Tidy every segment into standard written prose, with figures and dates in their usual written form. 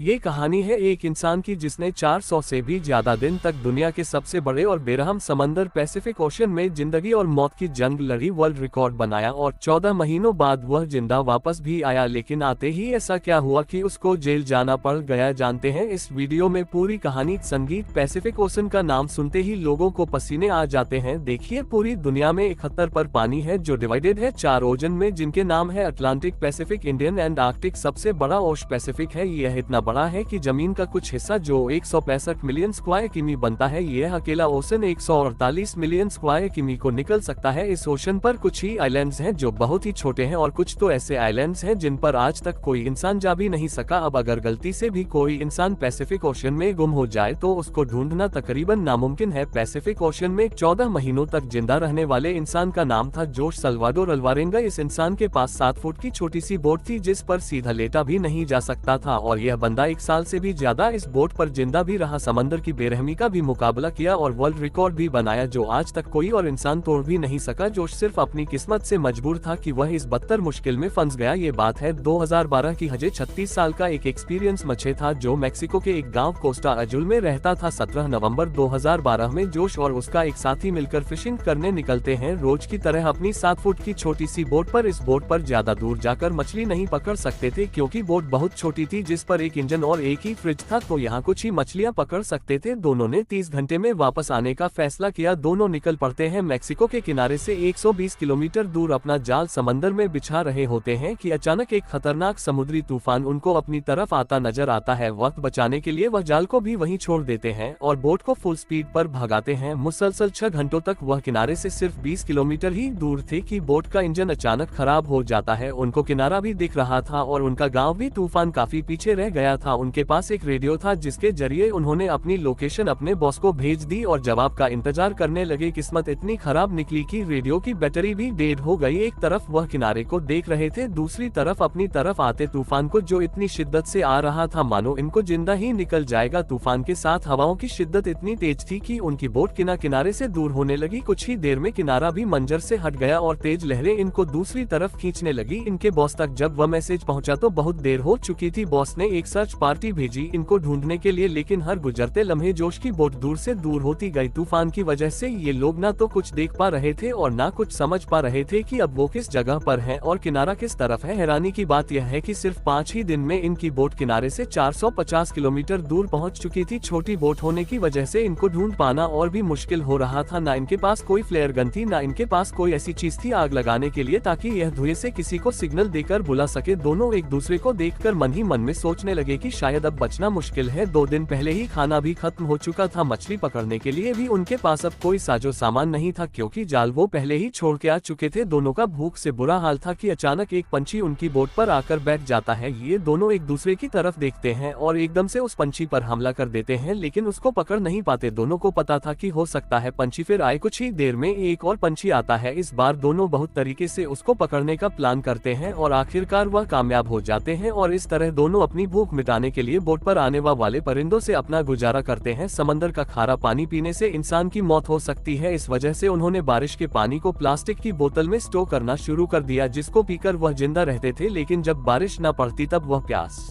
ये कहानी है एक इंसान की जिसने 400 से भी ज्यादा दिन तक दुनिया के सबसे बड़े और बेरहम समंदर पैसिफिक ओशन में जिंदगी और मौत की जंग लड़ी, वर्ल्ड रिकॉर्ड बनाया और 14 महीनों बाद वह जिंदा वापस भी आया। लेकिन आते ही ऐसा क्या हुआ कि उसको जेल जाना पड़ गया, जानते हैं इस वीडियो में पूरी कहानी। संगीत पैसिफिक ओशन का नाम सुनते ही लोगों को पसीने आ जाते हैं। देखिए, पूरी दुनिया में 71 पर पानी है जो डिवाइडेड है 4 ओशन में, जिनके नाम है Atlantic, Pacific, Indian and Arctic. सबसे बड़ा ओशन पैसिफिक है। यह इतना बड़ा है कि जमीन का कुछ हिस्सा जो 165 मिलियन स्क्वायर किमी बनता है, यह अकेला ओशन 148 मिलियन स्क्वायर किमी को निकल सकता है। इस ओशन पर कुछ ही आइलैंड्स हैं जो बहुत ही छोटे हैं और कुछ तो ऐसे आइलैंड्स हैं जिन पर आज तक कोई इंसान जा भी नहीं सका। अब अगर गलती से भी कोई इंसान पैसिफिक ओशन में गुम हो जाए तो उसको ढूंढना तकरीबन नामुमकिन है। पैसिफिक ओशन में 14 महीनों तक जिंदा रहने वाले इंसान का नाम था जोश सल्वाडोर अल्वारेंगा। इस इंसान के पास 7 फुट की छोटी सी बोट थी जिस पर सीधा लेटा भी नहीं जा सकता था और यह बंदा 1 साल से भी ज्यादा इस बोट पर जिंदा भी रहा, समंदर की बेरहमी का भी मुकाबला किया और वर्ल्ड रिकॉर्ड भी बनाया जो आज तक कोई और इंसान तोड़ भी नहीं सका। जोश सिर्फ अपनी किस्मत से मजबूर था कि वह इस बदतर मुश्किल में फंस गया। ये बात है 2012 की। हजे 36 साल का एक एक्सपीरियंस मछे था जो मैक्सिको के एक गांव कोस्टा अजुल में रहता था। 17 नवंबर 2012 में जोश और उसका एक साथी मिलकर फिशिंग करने निकलते हैं। रोज की तरह अपनी 7 फुट की छोटी सी बोट पर इस बोट पर ज्यादा दूर जाकर मछली नहीं पकड़ सकते थे क्योंकि बोट बहुत छोटी थी जिस पर एक इंजन और एक ही फ्रिज था, तो यहाँ कुछ ही मछलियाँ पकड़ सकते थे। दोनों ने 30 घंटे में वापस आने का फैसला किया। दोनों निकल पड़ते हैं। मैक्सिको के किनारे से 120 किलोमीटर दूर अपना जाल समंदर में बिछा रहे होते हैं कि अचानक एक खतरनाक समुद्री तूफान उनको अपनी तरफ आता नजर आता है। वक्त बचाने के लिए वह जाल को भी वहीं छोड़ देते हैं और बोट को फुल स्पीड पर भगाते हैं। मुसलसल 6 घंटों तक वह किनारे से सिर्फ 20 किलोमीटर ही दूर थे कि बोट का इंजन अचानक खराब हो जाता है। उनको किनारा भी दिख रहा था और उनका गाँव भी तूफान काफी पीछे रह गया था। उनके पास एक रेडियो था जिसके जरिए उन्होंने अपनी लोकेशन अपने बॉस को भेज दी और जवाब का इंतजार करने लगे। किस्मत इतनी खराब निकली कि रेडियो की बैटरी भी डेड हो गई। एक तरफ वह किनारे को देख रहे थे, दूसरी तरफ अपनी तरफ आते तूफान को जो इतनी शिद्दत से आ रहा था मानो इनको जिंदा ही निकल जाएगा। तूफान के साथ हवाओं की शिद्दत इतनी तेज थी कि उनकी बोट किनारे से दूर होने लगी। कुछ ही देर में किनारा भी मंजर से हट गया और तेज लहरें इनको दूसरी तरफ खींचने लगी। इनके बॉस तक जब वह मैसेज पहुंचा तो बहुत देर हो चुकी थी। बॉस ने एक सर्च पार्टी भेजी इनको ढूंढने के लिए, लेकिन हर गुजरते लम्हे जोश की बोट दूर से दूर होती गई। तूफान की वजह से ये लोग ना तो कुछ देख पा रहे थे और ना कुछ समझ पा रहे थे कि अब वो किस जगह पर हैं और किनारा किस तरफ है। हैरानी की बात यह है कि सिर्फ 5 ही दिन में इनकी बोट किनारे से 450 किलोमीटर दूर पहुंच चुकी थी। छोटी बोट होने की वजह से इनको ढूंढ पाना और भी मुश्किल हो रहा था। ना इनके पास कोई फ्लेयर गन थी, ना इनके पास कोई ऐसी चीज थी आग लगाने के लिए ताकि यह धुएं से किसी को सिग्नल देकर बुला सके। दोनों एक दूसरे को देखकर मन ही मन में सोचने लगे कि शायद अब बचना मुश्किल है। 2 दिन पहले ही खाना भी खत्म हो चुका था, मछली पकड़ने के लिए भी उनके पास अब कोई साजो सामान नहीं था क्योंकि जाल वो पहले ही छोड़ के आ चुके थे। दोनों का भूख से बुरा हाल था कि अचानक एक पंछी उनकी बोट पर आकर बैठ जाता है। ये दोनों एक दूसरे की तरफ देखते हैं और एकदम से उस पंछी पर हमला कर देते हैं, लेकिन उसको पकड़ नहीं पाते। दोनों को पता था कि हो सकता है पंछी फिर आए। कुछ ही देर में एक और पंछी आता है। इस बार दोनों बहुत तरीके से उसको पकड़ने का प्लान करते हैं और आखिरकार वह कामयाब हो जाते हैं और इस तरह दोनों अपनी भूख मिटाने के लिए बोट पर आने वाले परिंदों से अपना गुजारा करते हैं। समंदर का खारा पानी पीने से इंसान की मौत हो सकती है, इस वजह से उन्होंने बारिश के पानी को प्लास्टिक की बोतल में स्टोर करना शुरू कर दिया जिसको पीकर वह जिंदा रहते थे। लेकिन जब बारिश न पड़ती तब वह प्यास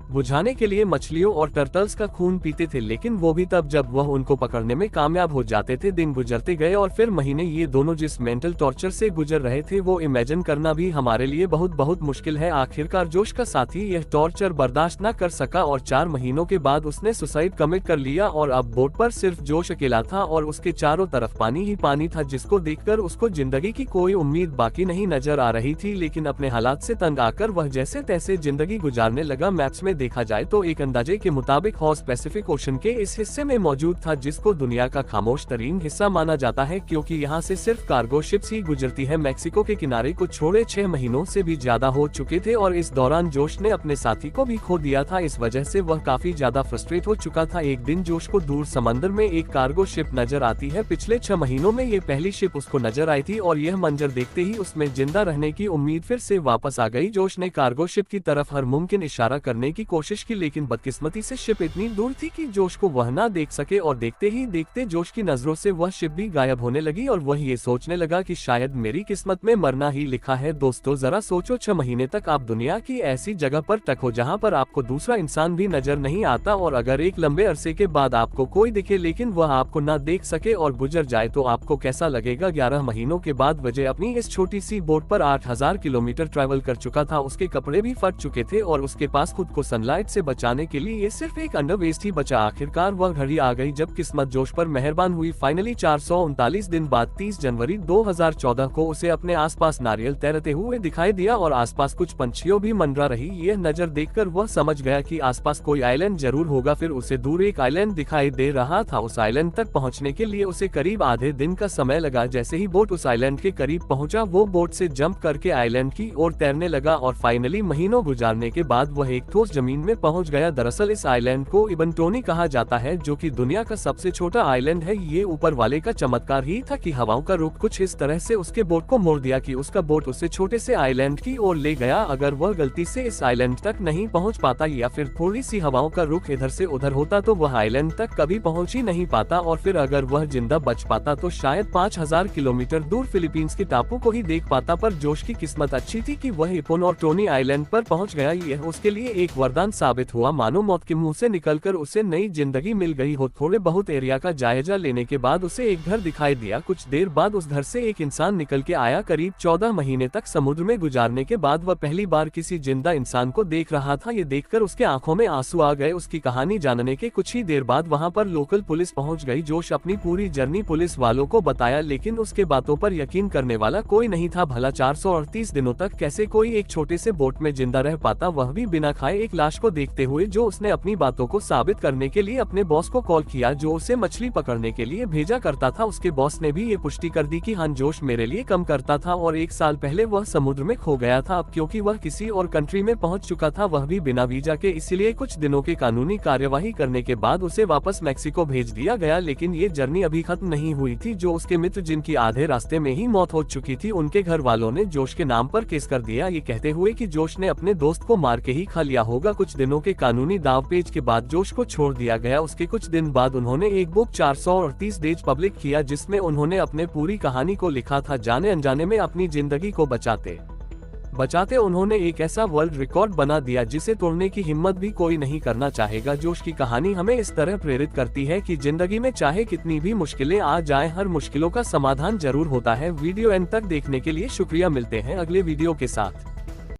बुझाने के लिए मछलियों और टर्टल्स का खून पीते थे, लेकिन वो भी तब जब वह उनको पकड़ने में कामयाब हो जाते थे। दिन गुजरते गए और फिर महीने। ये दोनों जिस मेंटल टॉर्चर से गुजर रहे थे वो इमेजिन करना भी हमारे लिए बहुत मुश्किल है। आखिरकार जोश का साथी यह टॉर्चर बर्दाश्त न कर सका और 4 महीनों के बाद उसने सुसाइड कमिट कर लिया और अब बोट पर सिर्फ जोश अकेला था और उसके चारों तरफ पानी ही पानी था जिसको देखकर उसको जिंदगी की कोई उम्मीद बाकी नहीं नजर आ रही थी। लेकिन अपने हालात से तंग आकर वह जैसे तैसे जिंदगी गुजारने लगा। मैप्स में देखा जाए तो एक अंदाजे के मुताबिक हॉर्स पैसिफिक ओशन के इस हिस्से में मौजूद था जिसको दुनिया का खामोश तरीन हिस्सा माना जाता है क्योंकि यहाँ से सिर्फ कार्गो शिप्स ही गुजरती है। मैक्सिको के किनारे को छोड़े 6 महीनों से भी ज्यादा हो चुके थे और इस दौरान जोश ने अपने साथी को भी खो दिया था। इस वजह से वह काफी ज्यादा फ्रस्ट्रेट हो चुका था। एक दिन जोश को दूर समंदर में एक कार्गो शिप नजर आती है। पिछले 6 महीनों में ये पहली शिप उसको नजर आई थी और यह मंजर देखते ही उसमें जिंदा रहने की उम्मीद फिर से वापस आ गई। जोश ने कार्गो शिप की तरफ हर मुमकिन इशारा करने की की कोशिश की, लेकिन बदकिस्मती से शिप इतनी दूर थी कि जोश को वह ना देख सके और देखते ही देखते जोश की नजरों से वह शिप भी गायब होने लगी और वह ये सोचने लगा कि शायद मेरी किस्मत में मरना ही लिखा है। दोस्तों जरा सोचो, 6 महीने तक आप दुनिया की ऐसी जगह पर टको जहाँ पर आपको दूसरा इंसान भी नजर नहीं आता, और अगर एक लंबे अरसे के बाद आपको कोई दिखे लेकिन वह आपको ना देख सके और गुजर जाए तो आपको कैसा लगेगा। 11 महीनों के बाद वजह अपनी इस छोटी सी बोट पर 8000 किलोमीटर ट्रैवल कर चुका था। उसके कपड़े भी फट चुके थे और उसके पास खुद को सनलाइट से बचाने के लिए ये सिर्फ एक अंडरवेस्ट ही बचा। आखिरकार वह घड़ी आ गई जब किस्मत जोश पर मेहरबान हुई। फाइनली 439 दिन बाद 30 जनवरी 2014 को उसे अपने आसपास नारियल तैरते हुए दिखाई दिया और आसपास कुछ पंछियों भी मंडरा रही। यह नजर देखकर वह समझ गया कि आसपास कोई आइलैंड जरूर होगा। फिर उसे दूर एक आइलैंड दिखाई दे रहा था। उस आइलैंड तक पहुंचने के लिए उसे करीब आधे दिन का समय लगा। जैसे ही बोट उस आइलैंड के करीब पहुंचा वो बोट से जंप करके आइलैंड की ओर तैरने लगा और फाइनली महीनों गुजारने के बाद वह एक ठोस जमीन में पहुंच गया। दरअसल इस आइलैंड को इबनटोनी कहा जाता है, जो कि दुनिया का सबसे छोटा आइलैंड है। ये ऊपर वाले का चमत्कार ही था कि हवाओं का रुख कुछ इस तरह से उसके बोट को मोड़ दिया कि उसका बोट उससे छोटे से आइलैंड की ओर ले गया। अगर वह गलती से इस आइलैंड तक नहीं पहुंच पाता या फिर थोड़ी सी हवाओं का रुख इधर से उधर होता तो वह आइलैंड तक कभी पहुंच ही नहीं पाता, और फिर अगर वह जिंदा बच पाता तो शायद 5000 किलोमीटर दूर फिलीपींस के टापू को ही देख पाता। पर जोश की किस्मत अच्छी थी कि वह इबनटोनी आइलैंड पर पहुंच गया। यह उसके लिए एक वरदान साबित हुआ, मानो मौत के मुंह से निकलकर उसे नई जिंदगी मिल गई हो। थोड़े बहुत एरिया का जायजा लेने के बाद उसे एक घर दिखाई दिया। कुछ देर बाद उस घर से एक इंसान निकल के आया। करीब 14 महीने तक समुद्र में गुजारने के बाद वह पहली बार किसी जिंदा इंसान को देख रहा था। ये देखकर उसके आंखों में आंसू आ गए। उसकी कहानी जानने के कुछ ही देर बाद वहां पर लोकल पुलिस पहुंच गई। जोश अपनी पूरी जर्नी पुलिस वालों को बताया, लेकिन उसके बातों पर यकीन करने वाला कोई नहीं था। भला 438 दिनों तक कैसे कोई एक छोटे से बोट में जिंदा रह पाता, वह भी बिना खाए एक लाश को देखते हुए। जो उसने अपनी बातों को साबित करने के लिए अपने बॉस को कॉल किया, जो उसे मछली पकड़ने के लिए भेजा करता था। उसके बॉस ने भी ये पुष्टि कर दी कि हाँ, जोश मेरे लिए कम करता था और 1 साल पहले वह समुद्र में खो गया था। अब क्योंकि वह किसी और कंट्री में पहुंच चुका था, वह भी बिना वीजा के, इसलिए कुछ दिनों के कानूनी कार्यवाही करने के बाद उसे वापस मैक्सिको भेज दिया गया। लेकिन ये जर्नी अभी खत्म नहीं हुई थी। जो उसके मित्र जिनकी आधे रास्ते में ही मौत हो चुकी थी, उनके घर वालों ने जोश के नाम पर केस कर दिया, ये कहते हुए कि जोश ने अपने दोस्त को मार के ही खा लिया होगा। कुछ दिनों के कानूनी दावपेच के बाद जोश को छोड़ दिया गया। उसके कुछ दिन बाद उन्होंने एक बुक 438 डेज पब्लिक किया, जिसमें उन्होंने अपने पूरी कहानी को लिखा था। जाने अनजाने में अपनी जिंदगी को बचाते उन्होंने एक ऐसा वर्ल्ड रिकॉर्ड बना दिया जिसे तोड़ने की हिम्मत भी कोई नहीं करना चाहेगा। जोश की कहानी हमें इस तरह प्रेरित करती है कि जिंदगी में चाहे कितनी भी मुश्किलें आ जाएं, हर मुश्किलों का समाधान जरूर होता है। वीडियो एंड तक देखने के लिए शुक्रिया। मिलते हैं अगले वीडियो के साथ।